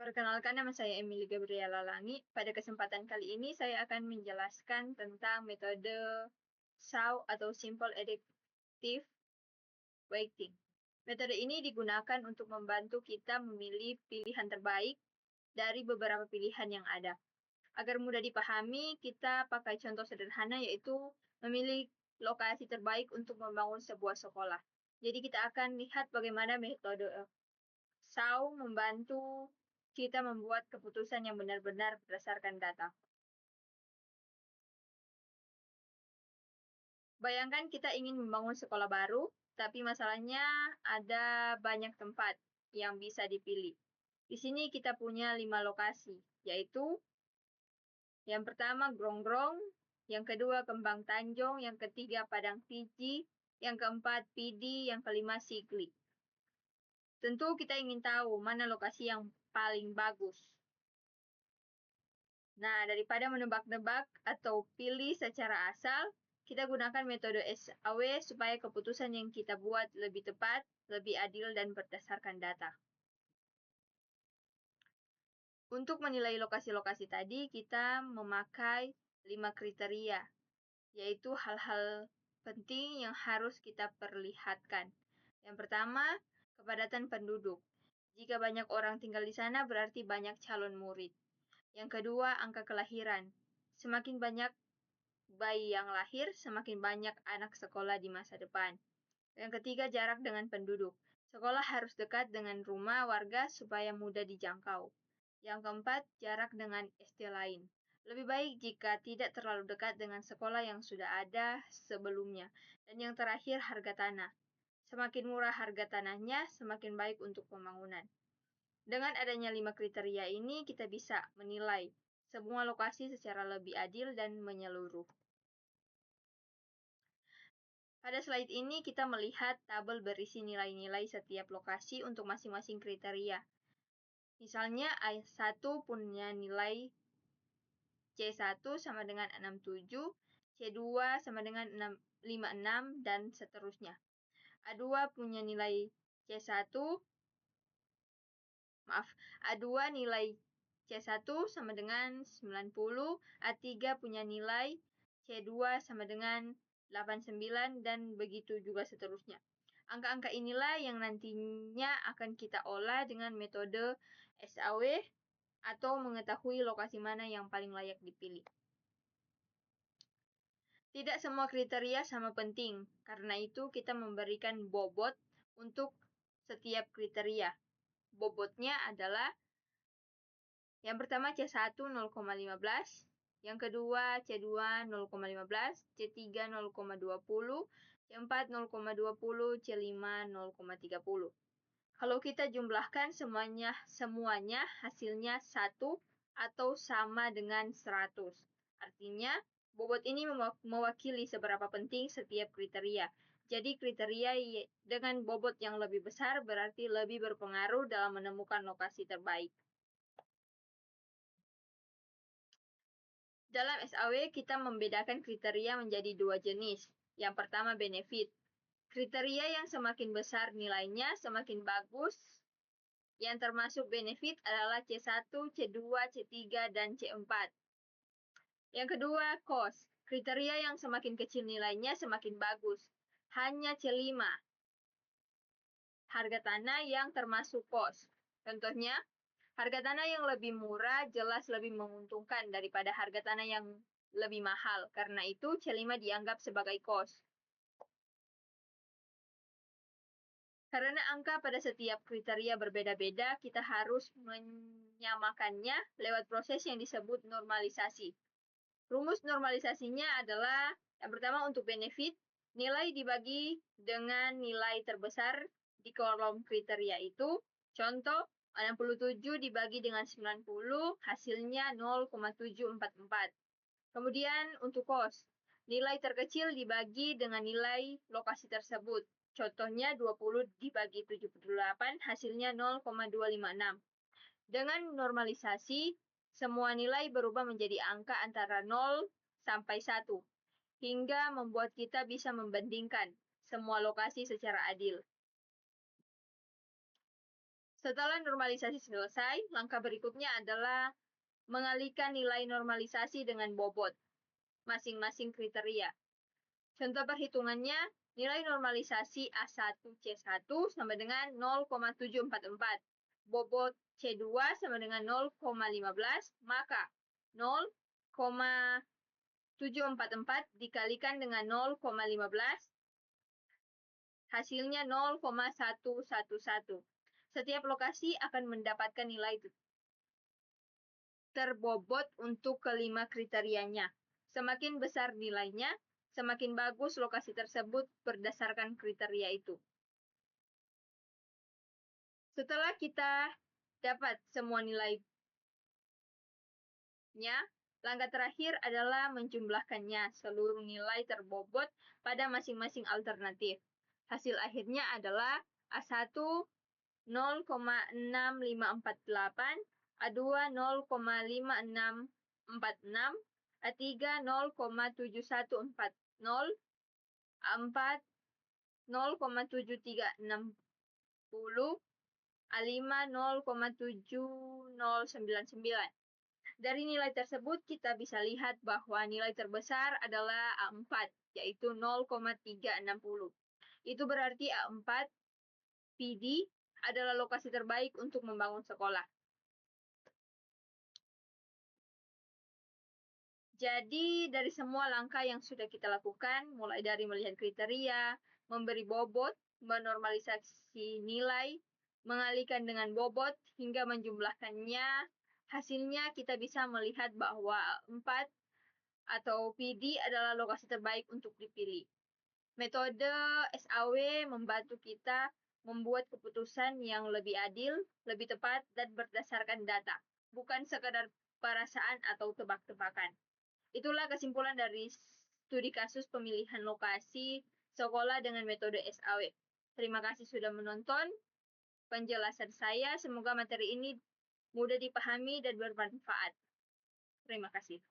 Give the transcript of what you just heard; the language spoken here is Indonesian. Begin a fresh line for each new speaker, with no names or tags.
Perkenalkan, nama saya Emily Gabriela Langi. Pada kesempatan kali ini saya akan menjelaskan tentang metode SAW atau Simple Additive Weighting. Metode ini digunakan untuk membantu kita memilih pilihan terbaik dari beberapa pilihan yang ada. Agar mudah dipahami, kita pakai contoh sederhana, yaitu memilih lokasi terbaik untuk membangun sebuah sekolah. Jadi kita akan lihat bagaimana metode SAW membantu kita membuat keputusan yang benar-benar berdasarkan data. Bayangkan kita ingin membangun sekolah baru, tapi masalahnya ada banyak tempat yang bisa dipilih. Di sini kita punya 5 lokasi, yaitu yang pertama Gronggong, yang kedua Kembang Tanjung, yang ketiga Padang Piji, yang keempat Pidi, yang kelima Sigli. Tentu kita ingin tahu mana lokasi yang paling bagus. Nah, daripada menebak-nebak atau pilih secara asal, kita gunakan metode SAW supaya keputusan yang kita buat lebih tepat, lebih adil, dan berdasarkan data. Untuk menilai lokasi-lokasi tadi, kita memakai 5 kriteria, yaitu hal-hal penting yang harus kita perlihatkan. Yang pertama, kepadatan penduduk. Jika banyak orang tinggal di sana, berarti banyak calon murid. Yang kedua, angka kelahiran. Semakin banyak bayi yang lahir, semakin banyak anak sekolah di masa depan. Yang ketiga, jarak dengan penduduk. Sekolah harus dekat dengan rumah warga supaya mudah dijangkau. Yang keempat, jarak dengan SD lain. Lebih baik jika tidak terlalu dekat dengan sekolah yang sudah ada sebelumnya. Dan yang terakhir, harga tanah. Semakin murah harga tanahnya, semakin baik untuk pembangunan. Dengan adanya 5 kriteria ini, kita bisa menilai semua lokasi secara lebih adil dan menyeluruh. Pada slide ini kita melihat tabel berisi nilai-nilai setiap lokasi untuk masing-masing kriteria. Misalnya A1 punya nilai C1 sama dengan 67, C2 sama dengan 56, dan seterusnya. A2 punya nilai C1, A2 nilai C1 sama dengan 90, A3 punya nilai C2 sama dengan 89, dan begitu juga seterusnya. Angka-angka inilah yang nantinya akan kita olah dengan metode SAW atau mengetahui lokasi mana yang paling layak dipilih. Tidak semua kriteria sama penting, karena itu kita memberikan bobot untuk setiap kriteria. Bobotnya adalah yang pertama C1 0,15, yang kedua C2 0,15, C3 0,20, C4 0,20, C5 0,30. Kalau kita jumlahkan semuanya hasilnya 1 atau sama dengan 100. Artinya, bobot ini mewakili seberapa penting setiap kriteria. Jadi kriteria dengan bobot yang lebih besar berarti lebih berpengaruh dalam menemukan lokasi terbaik. Dalam SAW, kita membedakan kriteria menjadi 2 jenis. Yang pertama, benefit. Kriteria yang semakin besar nilainya, semakin bagus. Yang termasuk benefit adalah C1, C2, C3, dan C4. Yang kedua, cost. Kriteria yang semakin kecil nilainya, semakin bagus. Hanya C5. Harga tanah yang termasuk cost. Contohnya, harga tanah yang lebih murah jelas lebih menguntungkan daripada harga tanah yang lebih mahal. Karena itu, C5 dianggap sebagai cost. Karena angka pada setiap kriteria berbeda-beda, kita harus menyamakannya lewat proses yang disebut normalisasi. Rumus normalisasinya adalah, yang pertama untuk benefit, nilai dibagi dengan nilai terbesar di kolom kriteria itu. Contoh, 67 dibagi dengan 90, hasilnya 0,744. Kemudian untuk cost, nilai terkecil dibagi dengan nilai lokasi tersebut. Contohnya 20 dibagi 78, hasilnya 0,256. Dengan normalisasi, semua nilai berubah menjadi angka antara 0 sampai 1, hingga membuat kita bisa membandingkan semua lokasi secara adil. Setelah normalisasi selesai, langkah berikutnya adalah mengalihkan nilai normalisasi dengan bobot masing-masing kriteria. Contoh perhitungannya, nilai normalisasi A1C1 sama dengan 0,744. Bobot C2 sama dengan 0,15, maka 0,744 dikalikan dengan 0,15, hasilnya 0,111. Setiap lokasi akan mendapatkan nilai terbobot untuk kelima kriterianya. Semakin besar nilainya, semakin bagus lokasi tersebut berdasarkan kriteria itu. Setelah kita dapat semua nilainya, langkah terakhir adalah menjumlahkannya seluruh nilai terbobot pada masing-masing alternatif. Hasil akhirnya adalah A1 0,6548, A2 0,5646, A3 0,7140, A4 0,7360, A5 0,7099. Dari nilai tersebut kita bisa lihat bahwa nilai terbesar adalah A4, yaitu 0,360. Itu berarti A4 PD adalah lokasi terbaik untuk membangun sekolah. Jadi, dari semua langkah yang sudah kita lakukan, mulai dari melihat kriteria, memberi bobot, menormalisasi nilai, mengalihkan dengan bobot, hingga menjumlahkannya, hasilnya kita bisa melihat bahwa 4 atau PD adalah lokasi terbaik untuk dipilih. Metode SAW membantu kita membuat keputusan yang lebih adil, lebih tepat, dan berdasarkan data, bukan sekadar perasaan atau tebak-tebakan. Itulah kesimpulan dari studi kasus pemilihan lokasi sekolah dengan metode SAW. Terima kasih sudah menonton penjelasan saya. Semoga materi ini mudah dipahami dan bermanfaat. Terima kasih.